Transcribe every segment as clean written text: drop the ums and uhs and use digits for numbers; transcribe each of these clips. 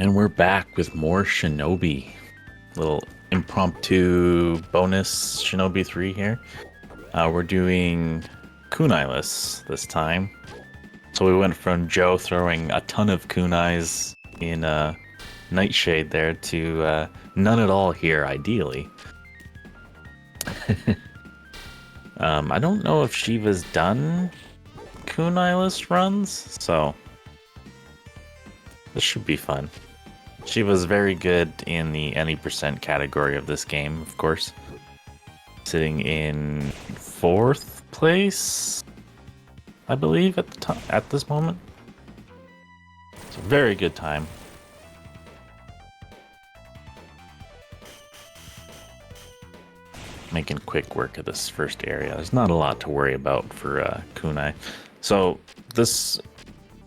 And we're back with more Shinobi. Little impromptu bonus Shinobi 3 here. We're doing Kunai-less this time. So we went from Joe throwing a ton of kunais in Nightshade there to none at all here, ideally. I don't know if Shiva's done Kunai-less runs, so this should be fun. Shiva's very good in the any percent category of this game, of course. Sitting in 4th place, I believe, at this moment. It's a very good time. Making quick work of this first area. There's not a lot to worry about for kunai. So this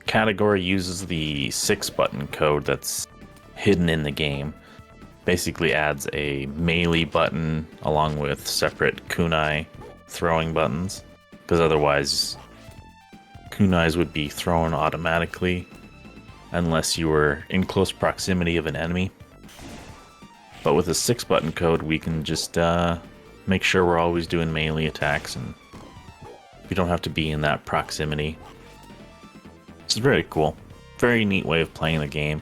category uses the 6-button code that's hidden in the game. Basically adds a melee button along with separate kunai throwing buttons, because otherwise kunais would be thrown automatically unless you were in close proximity of an enemy. But with a 6-button code, we can just make sure we're always doing melee attacks, and we don't have to be in that proximity. It's very cool. Very neat way of playing the game.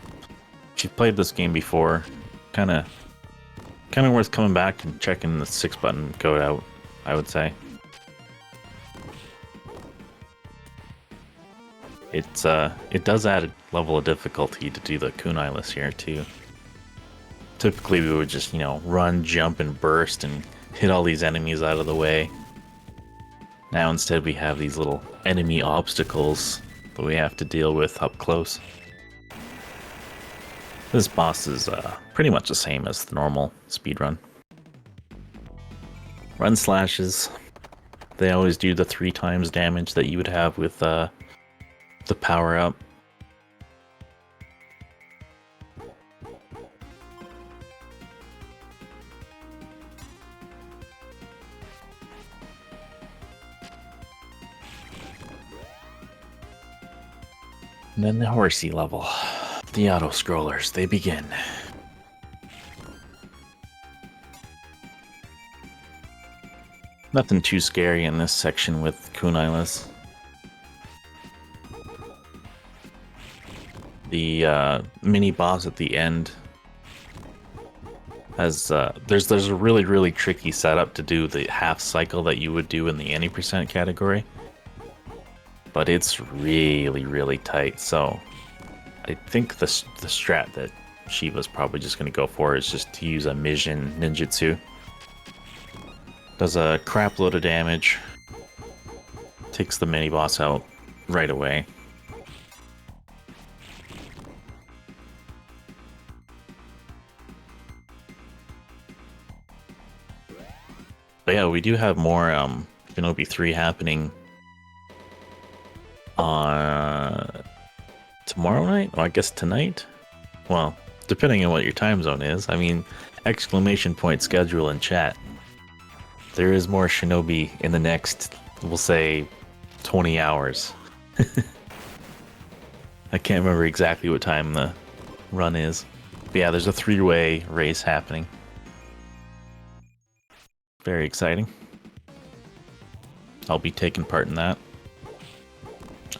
If you've played this game before, kind of worth coming back and checking the 6-button code out, I would say. It does add a level of difficulty to do the kunai-less here too. Typically we would just, run, jump, and burst and hit all these enemies out of the way. Now instead we have these little enemy obstacles that we have to deal with up close. This boss is pretty much the same as the normal speedrun. Run slashes. They always do the 3 times damage that you would have with the power-up. And then the horsey level. The auto-scrollers, they begin. Nothing too scary in this section with kunai-less. The mini boss at the end has there's a really tricky setup to do the half cycle that you would do in the any percent category, but it's really tight. So I think the strat that Shiva's probably just going to go for is just to use a Mijin ninjutsu. Does a crap load of damage, takes the mini boss out right away. But yeah, we do have more Shinobi 3 happening on tomorrow night? Well, I guess tonight? Well, depending on what your time zone is. I mean, exclamation point schedule in chat. There is more Shinobi in the next, we'll say, 20 hours. I can't remember exactly what time the run is. But yeah, there's a 3-way race happening. Very exciting. I'll be taking part in that,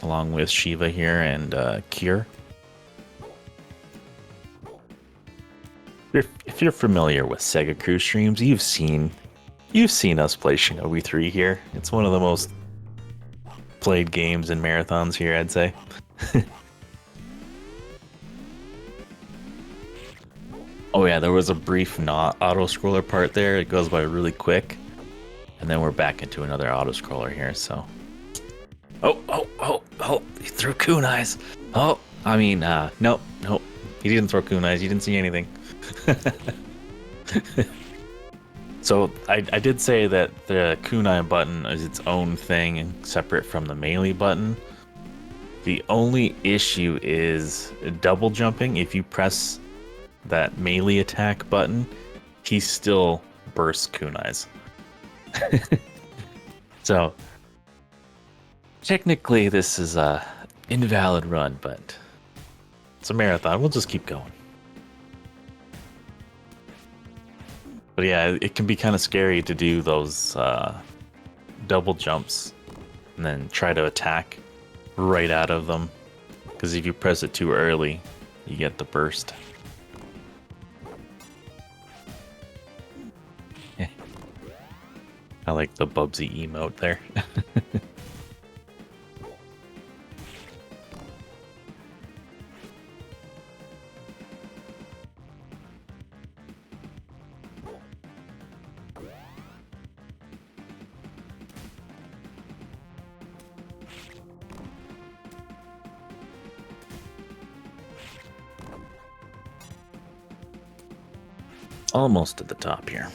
along with Shiva here and Kier. If you're familiar with SegaCrew streams, you've seen us play Shinobi 3 here. It's one of the most played games in marathons here, I'd say. Oh yeah, there was a brief not auto-scroller part there. It goes by really quick. And then we're back into another auto-scroller here, so... Oh, he threw kunais. Oh, I mean, nope. He didn't throw kunais, you didn't see anything. So, I did say that the kunai button is its own thing and separate from the melee button. The only issue is double jumping. If you press that melee attack button, he still bursts kunais. So, technically this is a invalid run, but it's a marathon. We'll just keep going. But yeah, it can be kind of scary to do those double jumps and then try to attack right out of them. Because if you press it too early, you get the burst. I like the Bubsy emote there. Almost at the top here.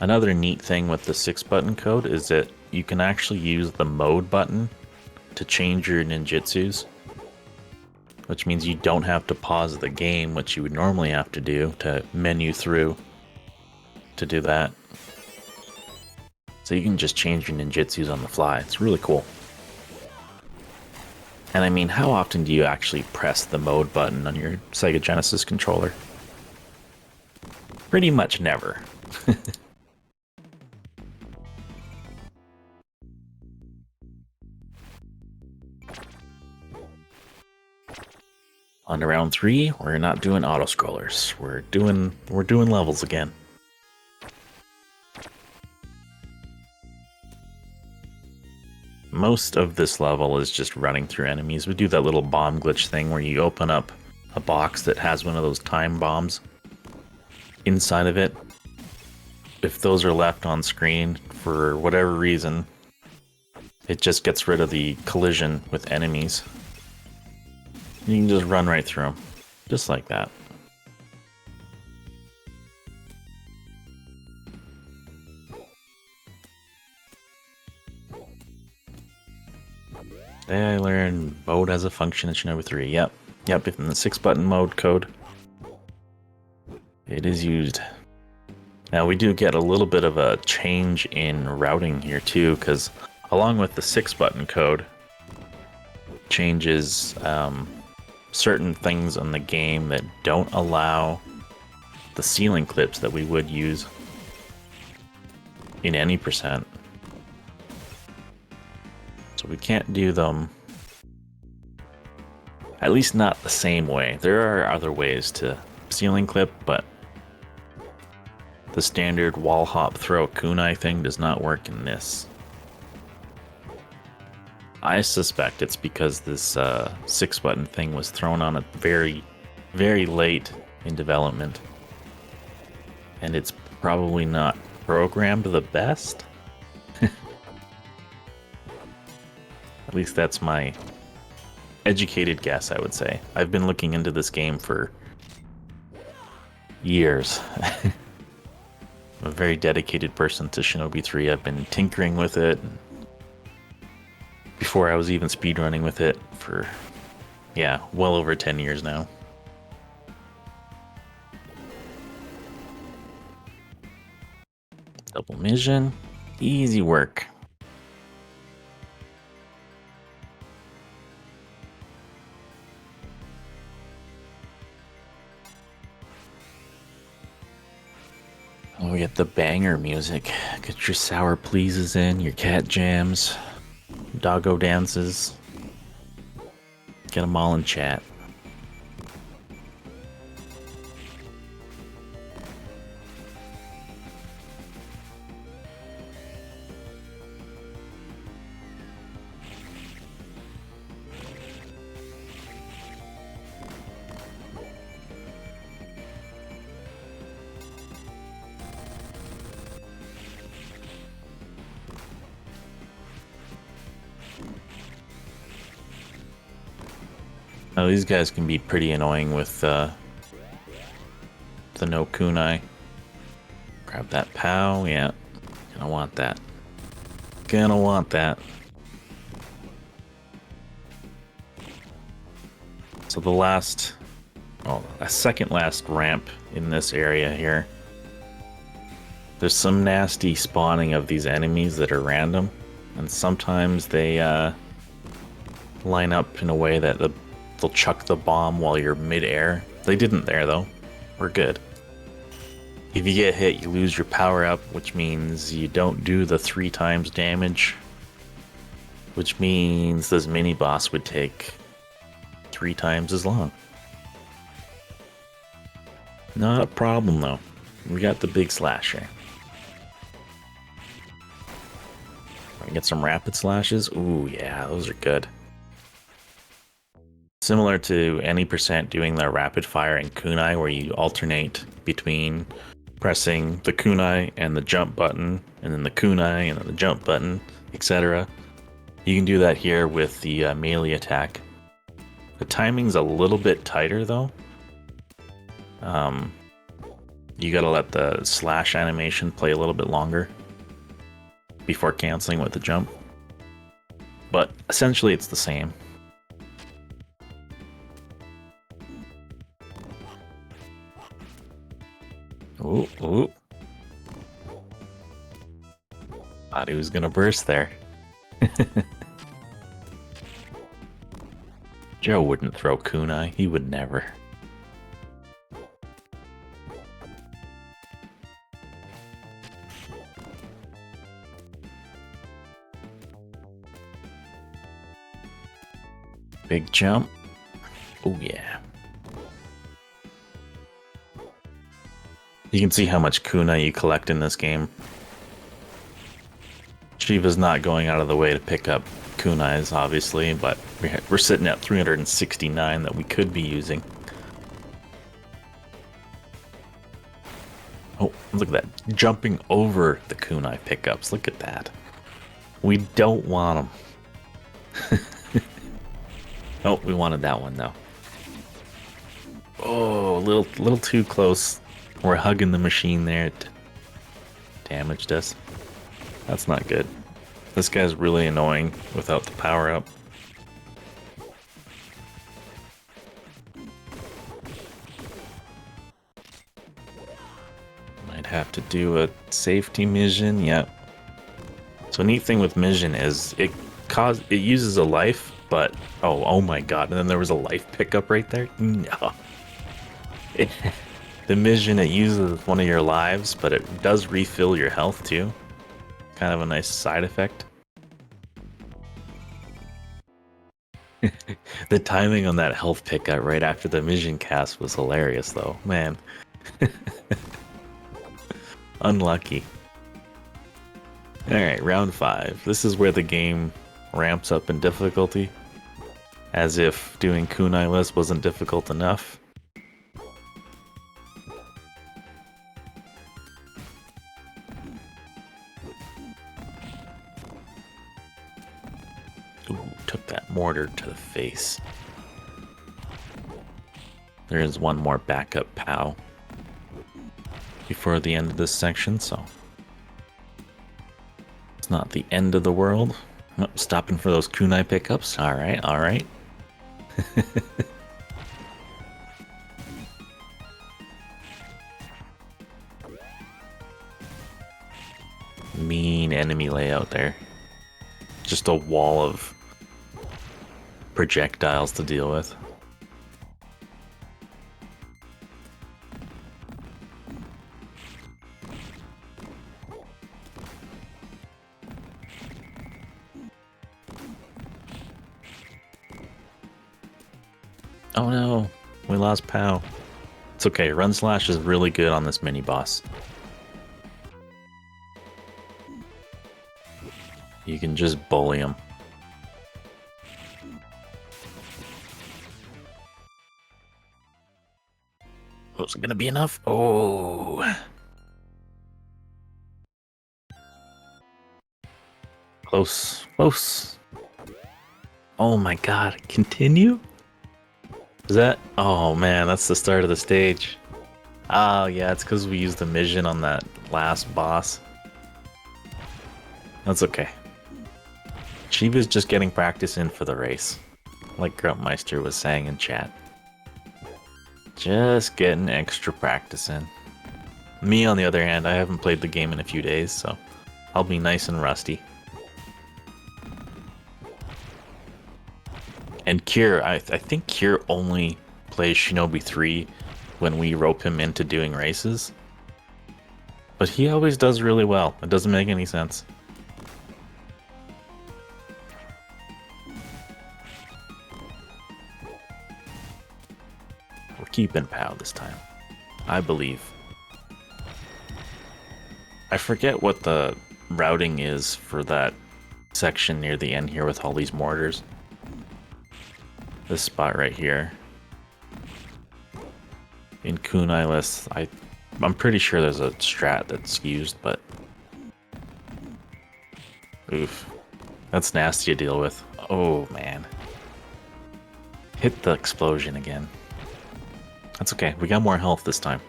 Another neat thing with the 6-button code is that you can actually use the mode button to change your ninjutsus, which means you don't have to pause the game, which you would normally have to do to menu through to do that. So you can just change your ninjutsus on the fly. It's really cool. And I mean, how often do you actually press the mode button on your Sega Genesis controller? Pretty much never. On to round 3, we're not doing auto scrollers. We're doing levels again. Most of this level is just running through enemies. We do that little bomb glitch thing where you open up a box that has one of those time bombs inside of it. If those are left on screen for whatever reason, it just gets rid of the collision with enemies. You can just run right through them, just like that. Today I learned mode has a function in Shinobi 3. Yep, in the 6-button mode code, it is used. Now we do get a little bit of a change in routing here too, because along with the 6-button code, changes certain things on the game that don't allow the ceiling clips that we would use in any percent. So we can't do them, at least not the same way. There are other ways to ceiling clip, but the standard wall hop throw kunai thing does not work in this. I suspect it's because this 6-button thing was thrown on it very, very late in development. And it's probably not programmed the best. At least that's my educated guess, I would say. I've been looking into this game for years. I'm a very dedicated person to Shinobi 3. I've been tinkering with it before I was even speedrunning with it for, yeah, well over 10 years now. Double mission, easy work. Oh, we get the banger music. Get your sour pleases in, your cat jams, doggo dances. Get them all in chat. Now these guys can be pretty annoying with the no kunai. Grab that POW, yeah. Gonna want that. Gonna want that. So the last, oh, a second last ramp in this area here. There's some nasty spawning of these enemies that are random. and sometimes they line up in a way that they'll chuck the bomb while you're mid-air. They didn't there, though. We're good. If you get hit, you lose your power-up, which means you don't do the 3 times damage, which means this mini-boss would take 3 times as long. Not a problem, though. We got the big slasher. Get some rapid slashes. Ooh, yeah, those are good. Similar to any percent doing the rapid fire in Kunai, where you alternate between pressing the Kunai and the jump button, and then the Kunai and then the jump button, etc. You can do that here with the melee attack. The timing's a little bit tighter, though. You gotta let the slash animation play a little bit longer before canceling with the jump. But essentially it's the same. Ooh, ooh. Thought he was gonna burst there. Joe wouldn't throw kunai. He would never. Big jump. Oh yeah. You can see how much kunai you collect in this game. Shiva's not going out of the way to pick up kunais, obviously, but we're sitting at 369 that we could be using. Oh, look at that. Jumping over the kunai pickups. Look at that. We don't want them. Oh, we wanted that one, though. Oh, a little too close. We're hugging the machine there. It damaged us. That's not good. This guy's really annoying without the power-up. Might have to do a safety mission. Yep. So a neat thing with mission is it uses a life, but oh my god! And then there was a life pickup right there. No. The mission, it uses one of your lives, but it does refill your health too. Kind of a nice side effect. The timing on that health pickup right after the mission cast was hilarious, though. Man. Unlucky. Alright, round 5. This is where the game ramps up in difficulty. As if doing Kunai-less wasn't difficult enough. Ooh, took that mortar to the face. There is one more backup POW before the end of this section, so it's not the end of the world. Oh, stopping for those kunai pickups. Alright, alright. Mean enemy layout there. Just a wall of projectiles to deal with. Oh no, we lost POW. It's okay, Run Slash is really good on this mini-boss. You can just bully him. Was it gonna be enough? Oh. Close, close. Oh my god, continue? Is that? Oh man, that's the start of the stage. Oh yeah, it's because we used the mission on that last boss. That's okay. Shiva's just getting practice in for the race. Like Grumpmeister was saying in chat. Just getting extra practice in. Me, on the other hand, I haven't played the game in a few days, so I'll be nice and rusty. And Kier, I think Kier only plays Shinobi 3 when we rope him into doing races. But he always does really well. It doesn't make any sense. We're keeping POW this time, I believe. I forget what the routing is for that section near the end here with all these mortars. This spot right here. In Kunai-less, I'm pretty sure there's a strat that's used, but... Oof. That's nasty to deal with. Oh, man. Hit the explosion again. That's okay, we got more health this time.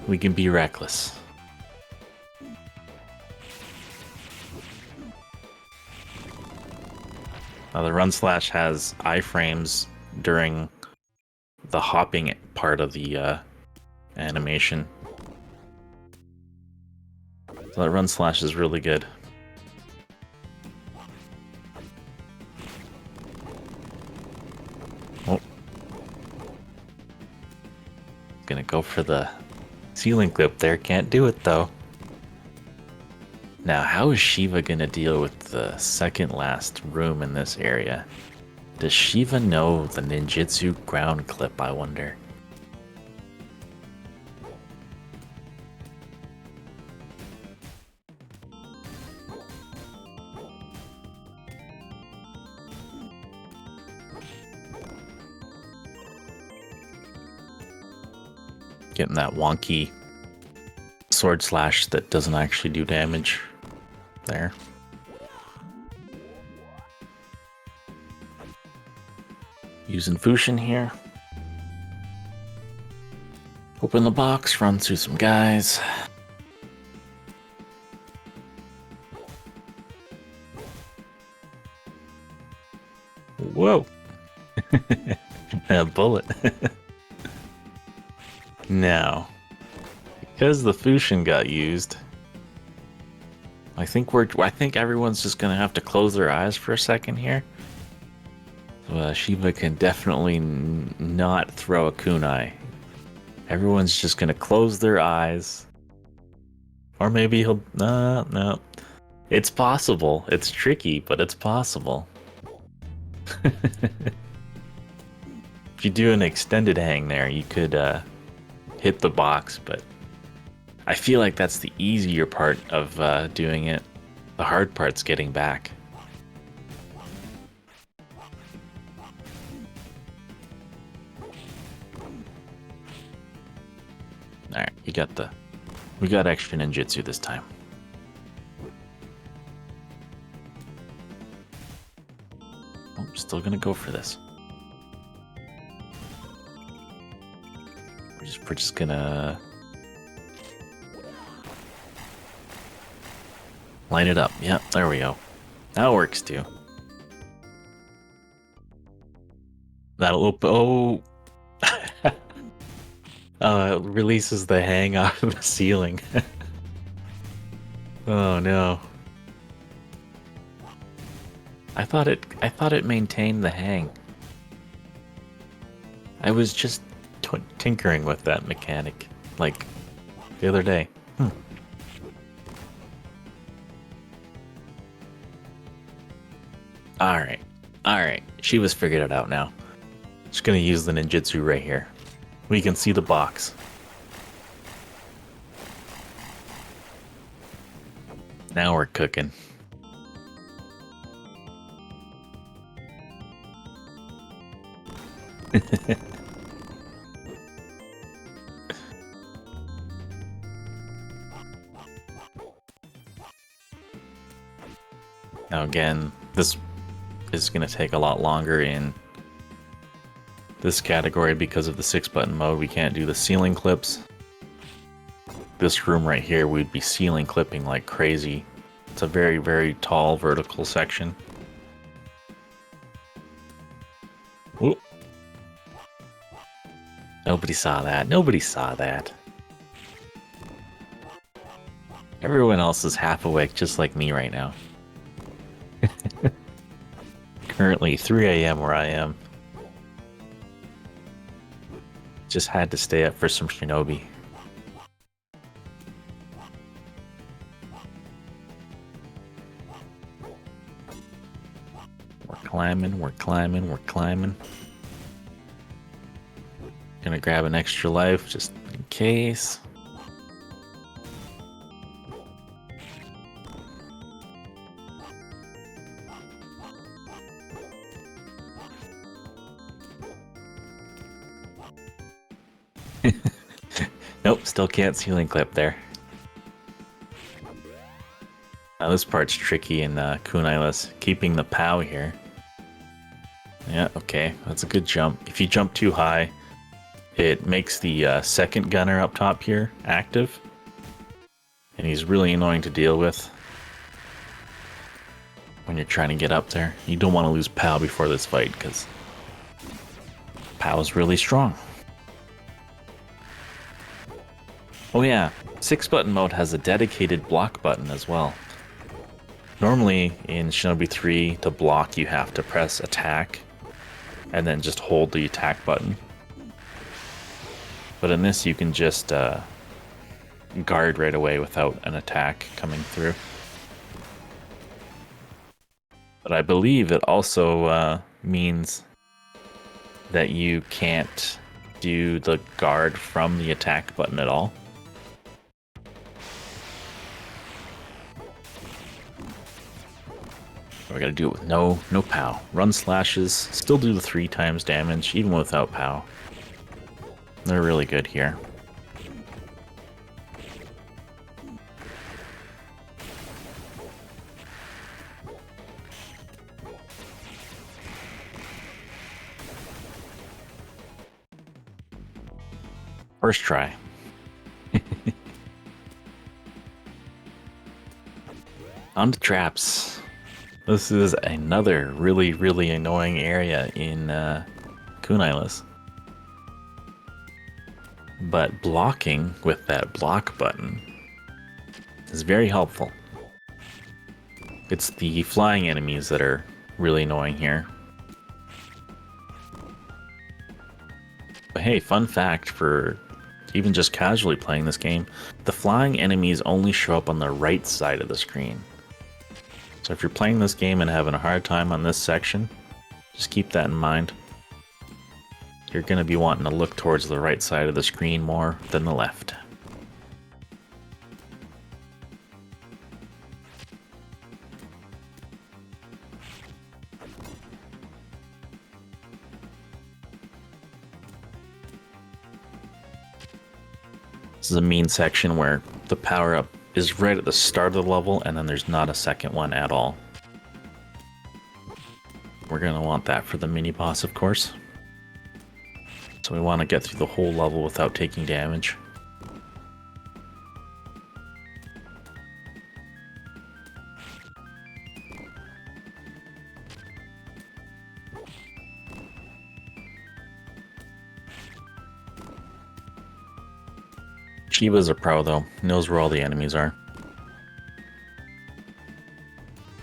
We can be reckless. Now the run slash has iframes during the hopping part of the animation. So that run slash is really good. Oh. Gonna go for the ceiling clip there, can't do it though. Now, how is Shiva gonna deal with the second last room in this area? Does Shiva know the ninjutsu ground clip, I wonder? Getting that wonky sword slash that doesn't actually do damage there. Using Fushin here. Open the box, run through some guys. Whoa! A bullet. Now, because the Fushin got used, I think everyone's just gonna have to close their eyes for a second here. Shiva can definitely not throw a kunai. Everyone's just gonna close their eyes. Or maybe he'll... No. It's possible. It's tricky, but it's possible. If you do an extended hang there, you could hit the box, but I feel like that's the easier part of doing it. The hard part's getting back. Alright, we got extra ninjutsu this time. Oh, still gonna go for this. We're just gonna line it up. Yep, there we go. That works too. That'll open. Oh. It releases the hang off of the ceiling. Oh no. I thought it maintained the hang. I was just tinkering with that mechanic, like, the other day. Alright. Shiva's figured it out now. Just gonna use the ninjutsu right here. We can see the box. Now we're cooking. Now again, this is going to take a lot longer in this category because of the 6-button mode. We can't do the ceiling clips. This room right here, we'd be ceiling clipping like crazy. It's a very, very tall vertical section. Whoop. Nobody saw that. Nobody saw that. Everyone else is half awake just like me right now. Currently 3 a.m. where I am. Just had to stay up for some Shinobi. We're climbing, we're climbing, we're climbing. Gonna grab an extra life just in case. Nope, still can't ceiling clip there. Now this part's tricky in Kunai-less, keeping the POW here. Yeah, okay, that's a good jump. If you jump too high, it makes the second gunner up top here active. And he's really annoying to deal with when you're trying to get up there. You don't want to lose POW before this fight, because POW is really strong. Oh yeah, 6-button mode has a dedicated block button as well. Normally in Shinobi 3, to block you have to press attack and then just hold the attack button. But in this you can just guard right away without an attack coming through. But I believe it also means that you can't do the guard from the attack button at all. We gotta do it with no POW. Run slashes, still do the 3 times damage, even without POW. They're really good here. First try. On to traps. This is another really annoying area in Kunai-less. But blocking with that block button is very helpful. It's the flying enemies that are really annoying here. But hey, fun fact for even just casually playing this game, the flying enemies only show up on the right side of the screen. So if you're playing this game and having a hard time on this section, just keep that in mind. You're going to be wanting to look towards the right side of the screen more than the left. This is a mean section where the power-up is right at the start of the level, and then there's not a second one at all. We're going to want that for the mini-boss, of course. So we want to get through the whole level without taking damage. Shiva's a pro though, knows where all the enemies are.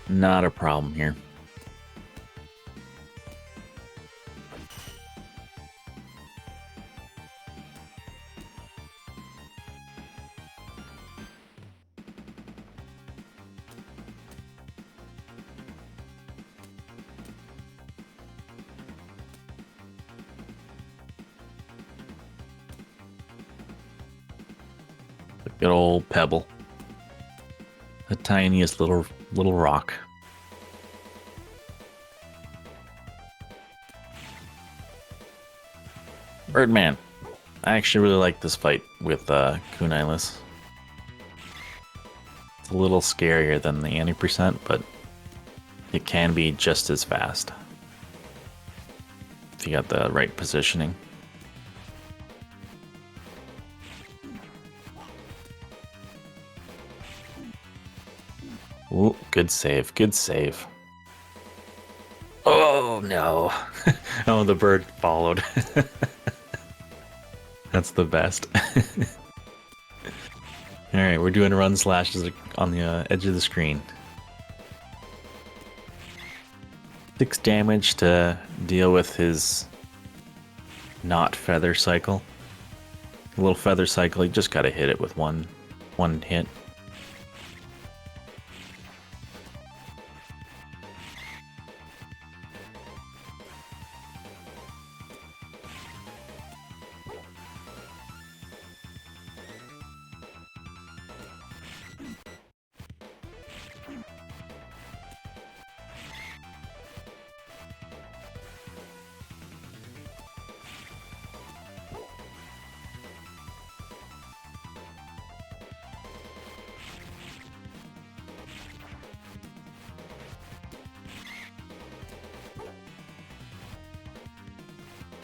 Not a problem here. Good old pebble. The tiniest little rock. Birdman. I actually really like this fight with Kunai-less. It's a little scarier than the anti-percent, but it can be just as fast if you got the right positioning. Ooh, good save, good save. Oh no. Oh, the bird followed. That's the best. Alright, we're doing run slashes on the edge of the screen. 6 damage to deal with his not feather cycle. A little feather cycle, you just gotta hit it with one hit.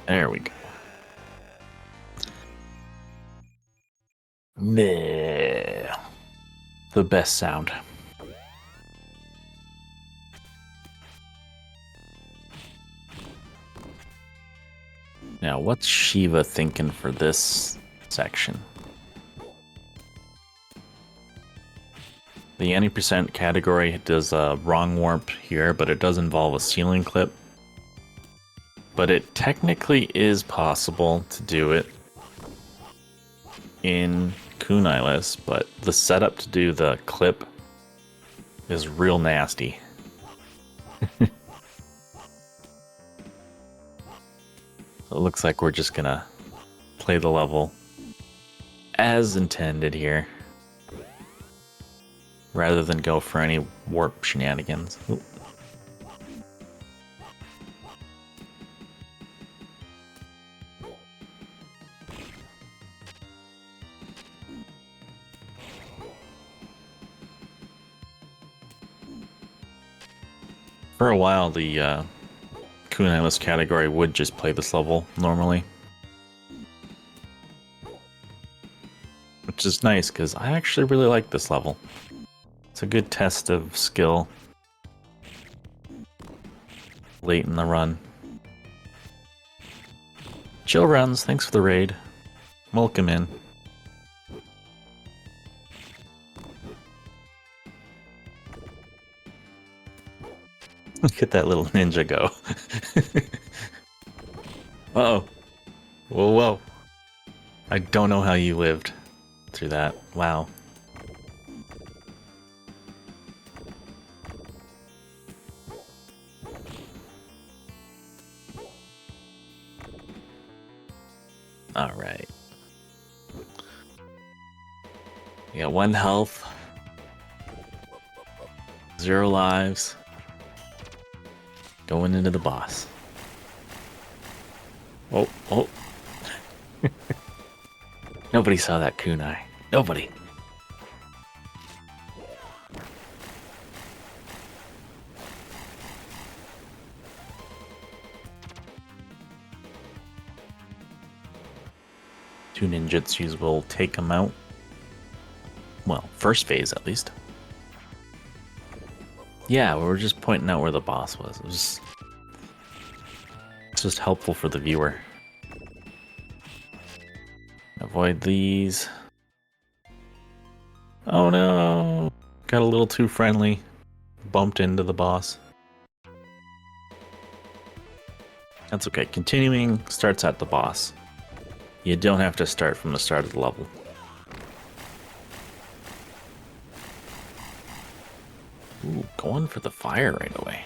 There we go. Meh. The best sound. Now, what's Shiva thinking for this section? The 90% category does a wrong warp here, but it does involve a ceiling clip. But it technically is possible to do it in Kunai-less, but the setup to do the clip is real nasty. It looks like we're just gonna play the level as intended here, rather than go for any warp shenanigans. Ooh. For a while, the Kunai-less category would just play this level normally. Which is nice, because I actually really like this level. It's a good test of skill late in the run. Chill Runs, thanks for the raid. Welcome in. Look at that little ninja go. Uh-oh. Whoa, whoa. I don't know how you lived through that. Wow. Alright. You got 1 health. 0 lives. Going into the boss. Oh, oh. Nobody saw that kunai. Nobody. Two ninjutsus will take him out. Well, first phase at least. Yeah, we were just pointing out where the boss was. It's just helpful for the viewer. Avoid these. Oh no! Got a little too friendly. Bumped into the boss. That's okay. Continuing starts at the boss. You don't have to start from the start of the level. Ooh, going for the fire right away.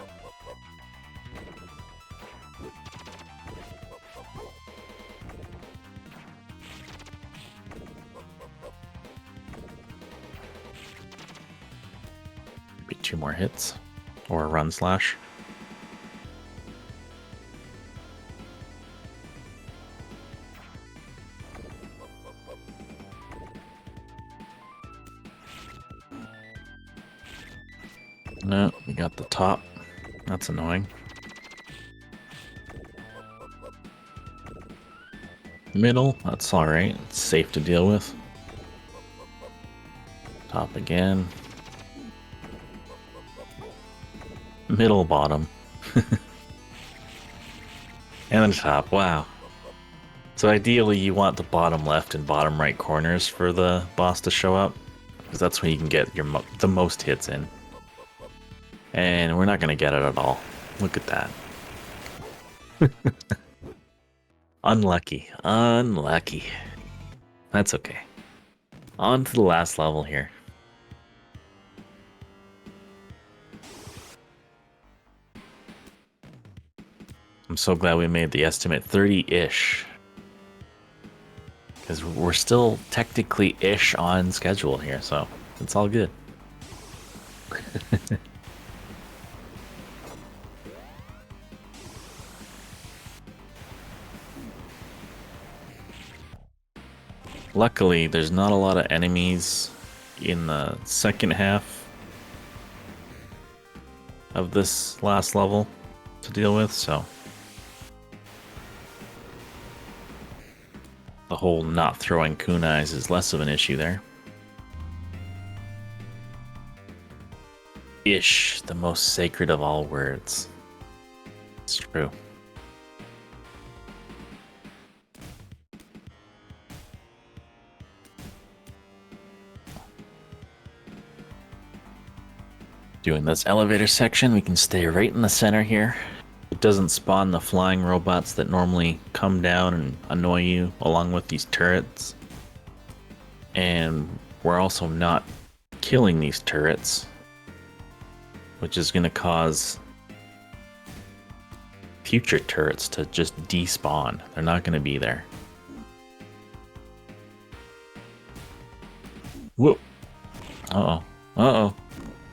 Maybe 2 more hits. Or a run slash. No, we got the top. That's annoying. Middle, that's alright. It's safe to deal with. Top again. Middle, bottom. And then top, wow. So ideally you want the bottom left and bottom right corners for the boss to show up, because that's when you can get the most hits in. And we're not going to get it at all. Look at that. Unlucky. Unlucky. That's okay. On to the last level here. I'm so glad we made the estimate 30-ish. Because we're still technically ish on schedule here, so it's all good. Luckily, there's not a lot of enemies in the second half of this last level to deal with, so the whole not throwing kunais is less of an issue there. Ish, the most sacred of all words. It's true. Doing this elevator section, we can stay right in the center here. It doesn't spawn the flying robots that normally come down and annoy you along with these turrets. And we're also not killing these turrets, which is going to cause future turrets to just despawn. They're not going to be there. Whoa. Uh-oh. Uh-oh.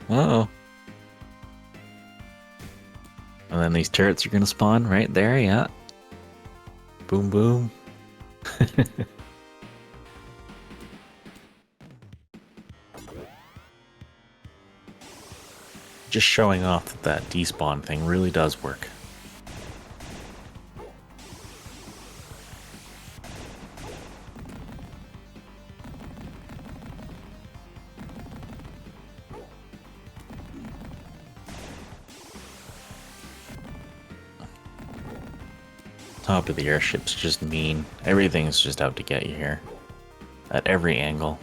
Uh-oh. And then these turrets are going to spawn right there, yeah. Boom, boom. Just showing off that that despawn thing really does work. Top of the airship's just mean. Everything's just out to get you here. At every angle.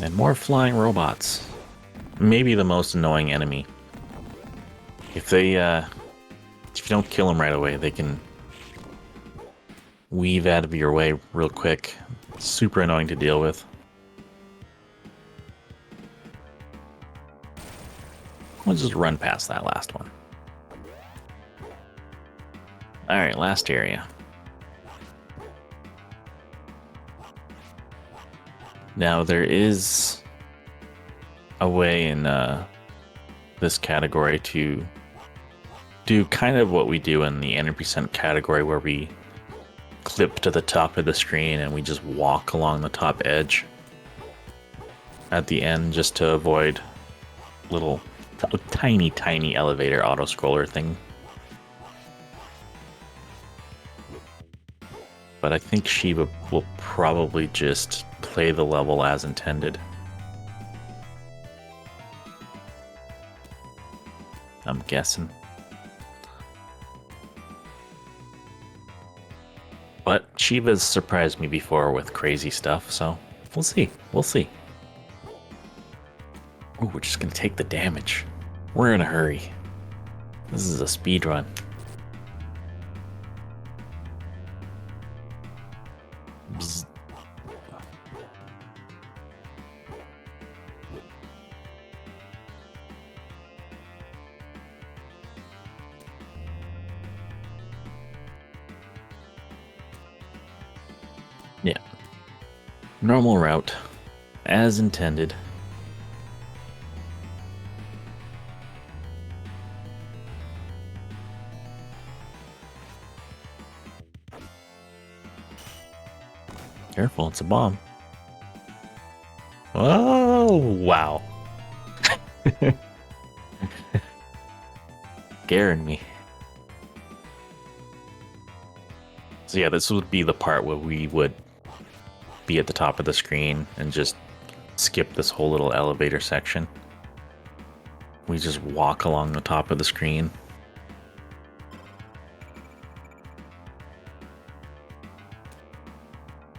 And more flying robots. Maybe the most annoying enemy. If you don't kill them right away, they can weave out of your way real quick. Super annoying to deal with. We'll just run past that last one. Alright, last area. Now there is a way in this category to do kind of what we do in the enemy percent category, where we clip to the top of the screen and we just walk along the top edge at the end, just to avoid little tiny elevator auto scroller thing. But I think Shiva will probably just play the level as intended. I'm guessing. But Shiva's surprised me before with crazy stuff, so we'll see. We'll see. Oh, we're just gonna take the damage. We're in a hurry. This is a speed run. Bzz. Yeah. Normal route, as intended. Careful, it's a bomb. Oh, wow. Scaring me. So yeah, this would be the part where we would be at the top of the screen and just skip this whole little elevator section. We just walk along the top of the screen.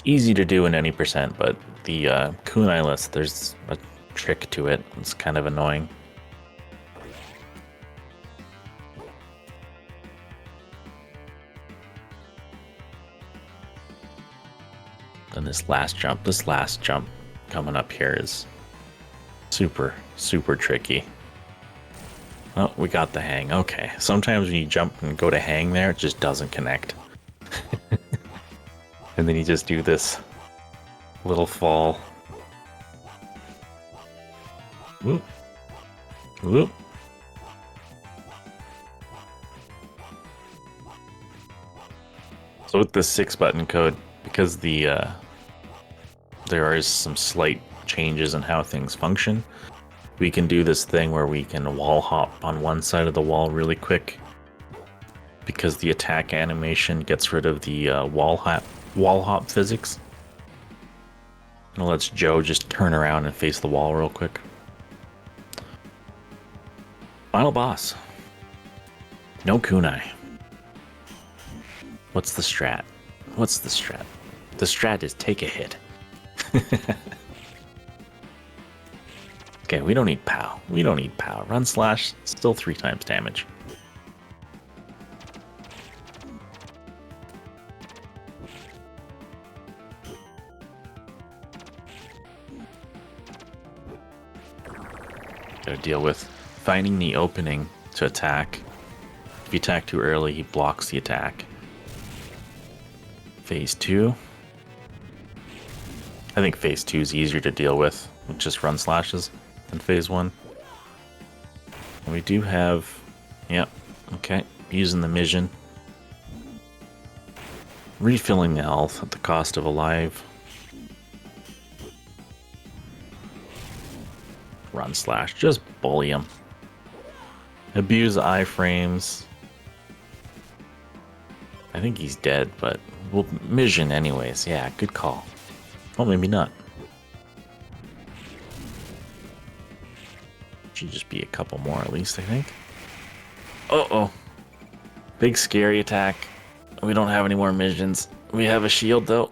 Easy to do in any percent, but the Kunai-less, there's a trick to it. It's kind of annoying. And this last jump coming up here is super, super tricky. Oh, we got the hang. Okay. Sometimes when you jump and go to hang there, it just doesn't connect. And then you just do this little fall. Whoop. Whoop. So with the 6-button code, because there are some slight changes in how things function, we can do this thing where we can wall hop on one side of the wall really quick, because the attack animation gets rid of the wall hop physics. And it lets Joe just turn around and face the wall real quick. Final boss. No kunai. What's the strat? What's the strat? The strat is take a hit. Okay, we don't need POW. We don't need POW. Run slash, still 3 times damage. Gotta deal with finding the opening to attack. If you attack too early, he blocks the attack. Phase 2. I think phase 2 is easier to deal with just run slashes than phase 1. And we do have, yep, okay, using the mission. Refilling the health at the cost of a life. Run slash, just bully him. Abuse iframes. I think he's dead, but we'll mission anyways. Yeah, good call. Well, maybe not. Should just be a couple more at least, I think. Uh-oh. Big scary attack. We don't have any more missions. We have a shield though.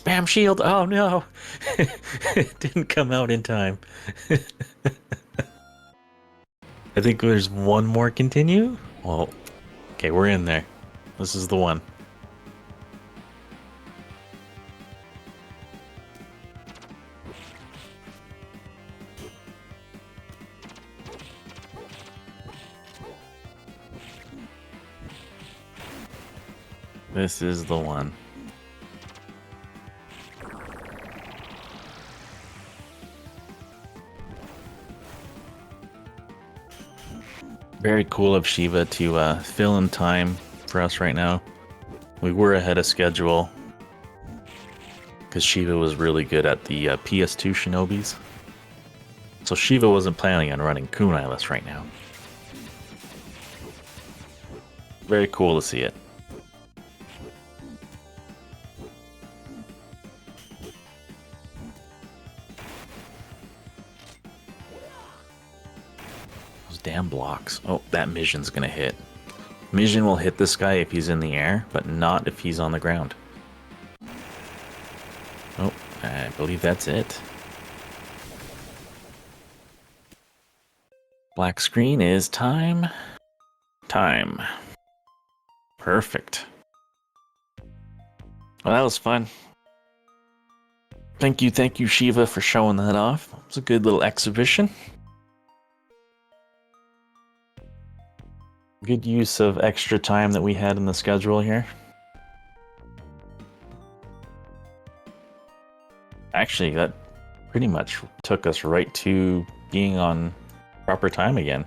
Bam, shield! Oh no! It didn't come out in time. I think there's one more continue? Well, okay, we're in there. This is the one. This is the one. Very cool of Shiva to fill in time for us right now. We were ahead of schedule because Shiva was really good at the PS2 Shinobis. So Shiva wasn't planning on running Kunai-less right now. Very cool to see it. Damn blocks. Oh, that mission's gonna hit. Mission will hit this guy if he's in the air, but not if he's on the ground. Oh, I believe that's it. Black screen is time. Time. Perfect. Well, that was fun. Thank you, Shiva, for showing that off. It was a good little exhibition. Good use of extra time that we had in the schedule here. Actually, that pretty much took us right to being on proper time again.